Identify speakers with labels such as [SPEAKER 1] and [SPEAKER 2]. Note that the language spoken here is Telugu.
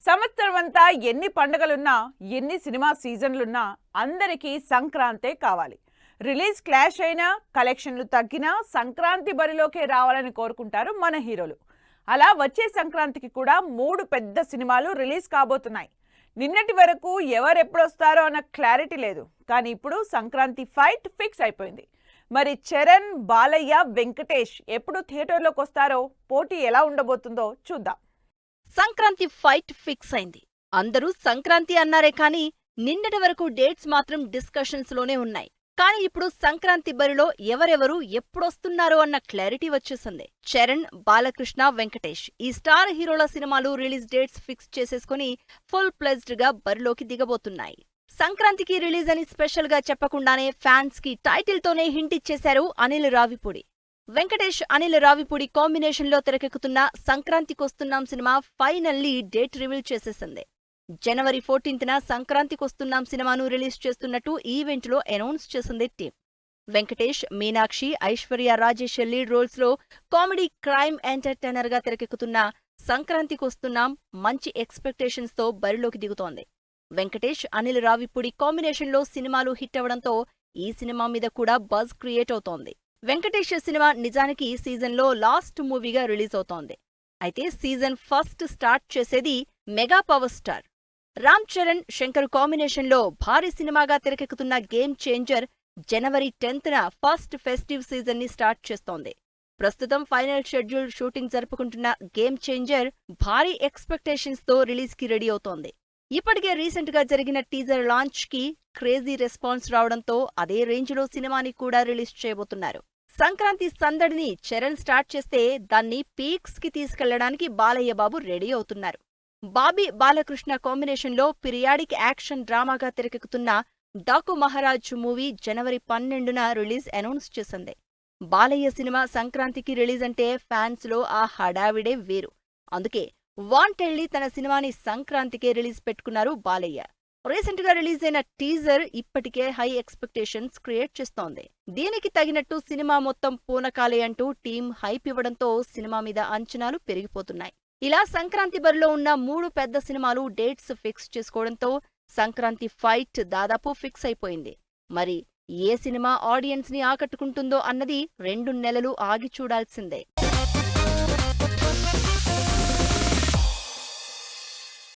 [SPEAKER 1] సంవత్సరమంతా ఎన్ని పండుగలున్నా ఎన్ని సినిమా సీజన్లున్నా అందరికీ సంక్రాంతే కావాలి. రిలీజ్ క్లాష్ అయినా కలెక్షన్లు తగ్గినా సంక్రాంతి బరిలోకే రావాలని కోరుకుంటారు మన హీరోలు. అలా వచ్చే సంక్రాంతికి కూడా 3 పెద్ద సినిమాలు రిలీజ్ కాబోతున్నాయి. నిన్నటి వరకు ఎవరెప్పుడొస్తారో అన్న క్లారిటీ లేదు, కానీ ఇప్పుడు సంక్రాంతి ఫైట్ ఫిక్స్ అయిపోయింది. మరి చరణ్, బాలయ్య, వెంకటేష్ ఎప్పుడు థియేటర్లోకి వస్తారో, పోటీ ఎలా ఉండబోతుందో చూద్దాం.
[SPEAKER 2] సంక్రాంతి ఫైట్ ఫిక్స్ అయింది. అందరూ సంక్రాంతి అన్నారే కానీ నిన్నటి వరకు డేట్స్ మాత్రం డిస్కషన్స్ లోనే ఉన్నాయి. కానీ ఇప్పుడు సంక్రాంతి బరిలో ఎవరెవరు ఎప్పుడొస్తున్నారో అన్న క్లారిటీ వచ్చేసింది. చరణ్, బాలకృష్ణ, వెంకటేష్ ఈ స్టార్ హీరోల సినిమాలు రిలీజ్ డేట్స్ ఫిక్స్ చేసేసుకుని ఫుల్ ప్లెజ్డ్ గా బరిలోకి దిగబోతున్నాయి. సంక్రాంతికి రిలీజ్ అని స్పెషల్ గా చెప్పకుండానే ఫ్యాన్స్ కి టైటిల్ తోనే హింట్ ఇచ్చేశారు అనిల్ రావిపూడి. వెంకటేష్, అనిల్ రావిపూడి కాంబినేషన్ లో తెరకెక్కుతున్న సంక్రాంతికొస్తున్నాం సినిమా ఫైనల్లీ డేట్ రివీల్ చేసేసింది. జనవరి 14న సంక్రాంతికొస్తున్నాం సినిమాను రిలీజ్ చేస్తున్నట్టు ఈవెంట్ లో అనౌన్స్ చేసింది team. Venkatesh, Meenakshi, Aishwarya Rajesh lead roles లో కామెడీ క్రైమ్ ఎంటర్టైనర్ గా తెరకెక్కుతున్న సంక్రాంతికొస్తున్నాం మంచి ఎక్స్పెక్టేషన్స్ తో బరిలోకి దిగుతోంది. వెంకటేష్, అనిల్ రావిపూడి కాంబినేషన్ లో సినిమాలు హిట్ అవడంతో ఈ సినిమా మీద కూడా బజ్ క్రియేట్ అవుతోంది. వెంకటేష్ సినిమా నిజానికి సీజన్లో లాస్ట్ మూవీగా రిలీజ్ అవుతోంది. అయితే సీజన్ ఫస్ట్ స్టార్ట్ చేసేది mega power star Ram Charan, Shankar కాంబినేషన్లో భారీ సినిమాగా తెరకెక్కుతున్న గేమ్ చేంజర్ జనవరి 10న ఫస్ట్ ఫెస్టివ్ సీజన్ ని స్టార్ట్ చేస్తోంది. ప్రస్తుతం ఫైనల్ షెడ్యూల్ షూటింగ్ జరుపుకుంటున్న గేమ్ చేంజర్ భారీ ఎక్స్పెక్టేషన్స్ తో రిలీజ్ కి రెడీ అవుతోంది. ఇప్పటికే రీసెంట్ గా జరిగిన టీజర్ లాంచ్ కి క్రేజీ రెస్పాన్స్ రావడంతో అదే రేంజ్ లో సినిమాని కూడా రిలీజ్ చేయబోతున్నారు. సంక్రాంతి సందడిని చరణ్ స్టార్ట్ చేస్తే దాన్ని పీక్స్ కి తీసుకెళ్లడానికి బాలయ్య బాబు రెడీ అవుతున్నారు. బాబీ, బాలకృష్ణ కాంబినేషన్లో పిరియాడిక్ యాక్షన్ డ్రామాగా తెరకెక్కుతున్న డాకు మహారాజ్ మూవీ జనవరి 12న రిలీజ్ అనౌన్స్ చేసింది. బాలయ్య సినిమా సంక్రాంతికి రిలీజ్ అంటే ఫ్యాన్స్ లో ఆ హడావిడే వేరు. అందుకే వాంటెళ్లి తన సినిమాని సంక్రాంతికే రిలీజ్ పెట్టుకున్నారు బాలయ్య. రీసెంట్ గా రిలీజ్ అయిన టీజర్ ఇప్పటికే హై ఎక్స్పెక్టేషన్స్ క్రియేట్ చేస్తోంది. దీనికి తగినట్టు సినిమా మొత్తం పూనకాలే అంటూ టీం హైప్ ఇవ్వడంతో సినిమా మీద అంచనాలు పెరిగిపోతున్నాయి. ఇలా సంక్రాంతి బరిలో ఉన్న 3 పెద్ద సినిమాలు డేట్స్ ఫిక్స్ చేసుకోవడంతో సంక్రాంతి ఫైట్ దాదాపు ఫిక్స్ అయిపోయింది. మరి ఏ సినిమా ఆడియన్స్ ని ఆకట్టుకుంటుందో అన్నది 2 నెలలు ఆగి చూడాల్సిందే.